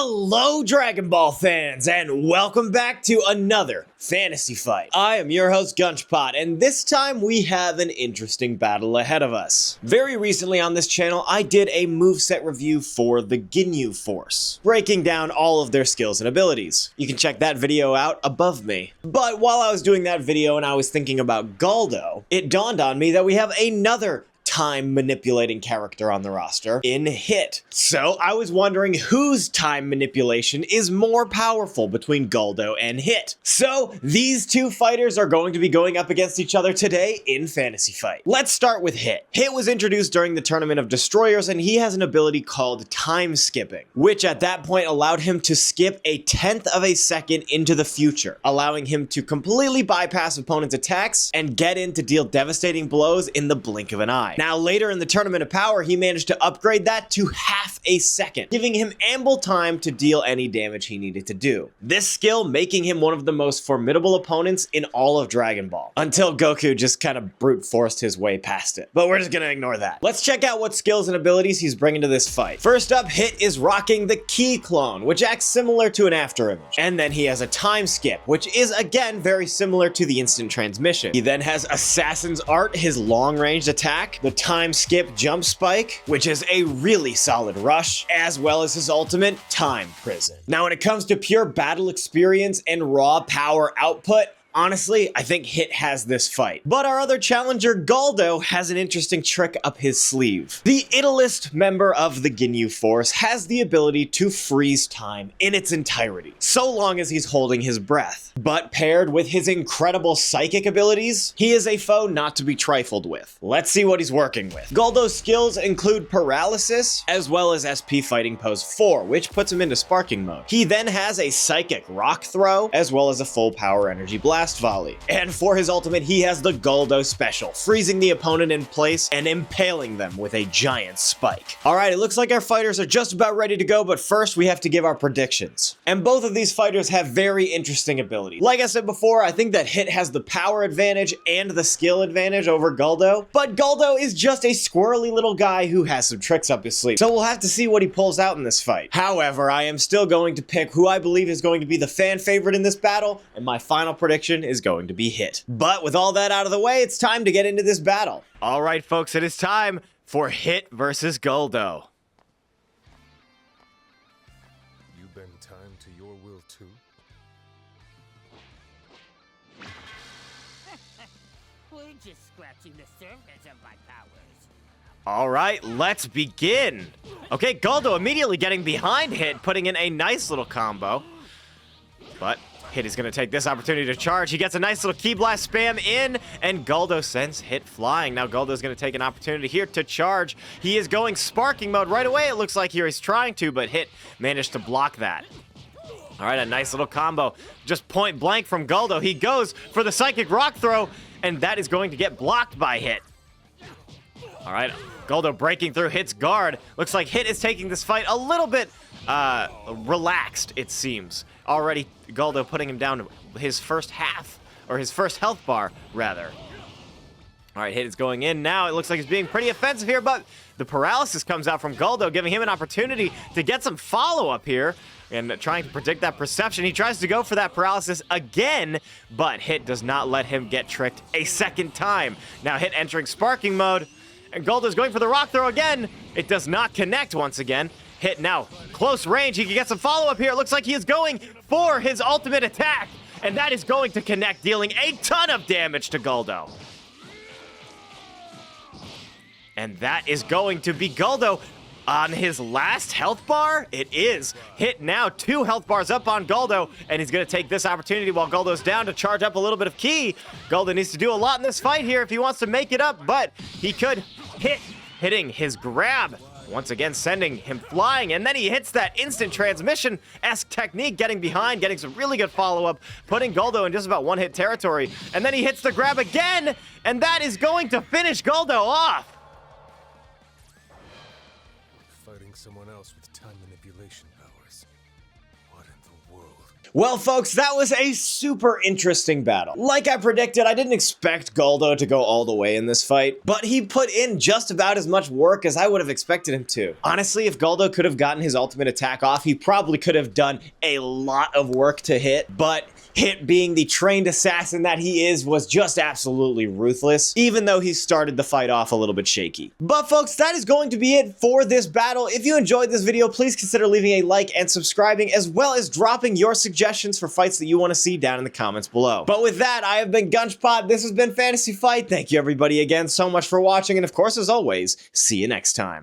Hello, Dragon Ball fans, and welcome back to another fantasy fight. I am your host, Gunchpot, and this time we have an interesting battle ahead of us. Very recently on this channel, I did a moveset review for the Ginyu Force, breaking down all of their skills and abilities. You can check that video out above me. But while I was doing that video and I was thinking about Guldo, it dawned on me that we have another time manipulating character on the roster in Hit. So I was wondering whose time manipulation is more powerful between Guldo and Hit. So these two fighters are going to be going up against each other today in Fantasy Fight. Let's start with Hit. Hit was introduced during the Tournament of Destroyers, and he has an ability called time skipping, which at that point allowed him to skip a 1/10 of a second into the future, allowing him to completely bypass opponents' attacks and get in to deal devastating blows in the blink of an eye. Now, later in the Tournament of Power, he managed to upgrade that to 1/2 a second, giving him ample time to deal any damage he needed to do. This skill making him one of the most formidable opponents in all of Dragon Ball, until Goku just kind of brute forced his way past it. But we're just gonna ignore that. Let's check out what skills and abilities he's bringing to this fight. First up, Hit is rocking the Ki clone, which acts similar to an after image. And then he has a time skip, which is again very similar to the instant transmission. He then has Assassin's Art, his long ranged attack, the time skip jump spike, which is a really solid rush, as well as his ultimate, Time Prison. Now when it comes to pure battle experience and raw power output, honestly, I think Hit has this fight. But our other challenger, Guldo, has an interesting trick up his sleeve. The Italist member of the Ginyu Force has the ability to freeze time in its entirety, so long as he's holding his breath. But paired with his incredible psychic abilities, he is a foe not to be trifled with. Let's see what he's working with. Guldo's skills include Paralysis, as well as SP Fighting Pose 4, which puts him into sparking mode. He then has a Psychic Rock Throw, as well as a full power energy blast volley. And for his ultimate, he has the Guldo special, freezing the opponent in place and impaling them with a giant spike. Alright, it looks like our fighters are just about ready to go, but first we have to give our predictions. And both of these fighters have very interesting abilities. Like I said before, I think that Hit has the power advantage and the skill advantage over Guldo, but Guldo is just a squirrely little guy who has some tricks up his sleeve, so we'll have to see what he pulls out in this fight. However, I am still going to pick who I believe is going to be the fan favorite in this battle, and my final prediction is going to be Hit. But with all that out of the way, it's time to get into this battle. All right, folks, it is time for Hit versus Guldo. You bend time to your will too? We're just scratching the surface of my powers. All right, let's begin. Okay, Guldo immediately getting behind Hit, putting in a nice little combo. But Hit is going to take this opportunity to charge. He gets a nice little Ki Blast spam in, and Guldo sends Hit flying. Now Guldo's going to take an opportunity here to charge. He is going sparking mode right away. It looks like here he's trying to, but Hit managed to block that. All right, a nice little combo. Just point blank from Guldo. He goes for the Psychic Rock Throw, and that is going to get blocked by Hit. All right, Guldo breaking through Hit's guard. Looks like Hit is taking this fight a little bit relaxed, it seems. Already, Guldo putting him down to his first half, or his first health bar, rather. All right, Hit is going in now. It looks like he's being pretty offensive here, but the paralysis comes out from Guldo, giving him an opportunity to get some follow-up here and trying to predict that perception. He tries to go for that paralysis again, but Hit does not let him get tricked a second time. Now Hit entering sparking mode, and Guldo's going for the rock throw again. It does not connect once again. Hit now, close range. He can get some follow-up here. It looks like he is going for his ultimate attack, and that is going to connect, dealing a ton of damage to Guldo. And that is going to be Guldo on his last health bar. It is. Hit now 2 health bars up on Guldo, and he's going to take this opportunity while Guldo's down to charge up a little bit of Ki. Guldo needs to do a lot in this fight here if he wants to make it up, but he could hitting his grab. Once again, sending him flying, and then he hits that instant transmission-esque technique, getting behind, getting some really good follow-up, putting Guldo in just about one-hit territory, and then he hits the grab again, and that is going to finish Guldo off. Fighting someone else with time manipulation powers. What in the world? Well, folks, that was a super interesting battle. Like I predicted, I didn't expect Guldo to go all the way in this fight, but he put in just about as much work as I would have expected him to. Honestly, if Guldo could have gotten his ultimate attack off, he probably could have done a lot of work to hit, but Hit, being the trained assassin that he is, was just absolutely ruthless, even though he started the fight off a little bit shaky. But folks, that is going to be it for this battle. If you enjoyed this video, please consider leaving a like and subscribing, as well as dropping your suggestions for fights that you want to see down in the comments below. But with that, I have been Gunchpot. This has been Fantasy Fight. Thank you everybody again so much for watching, and of course, as always, see you next time.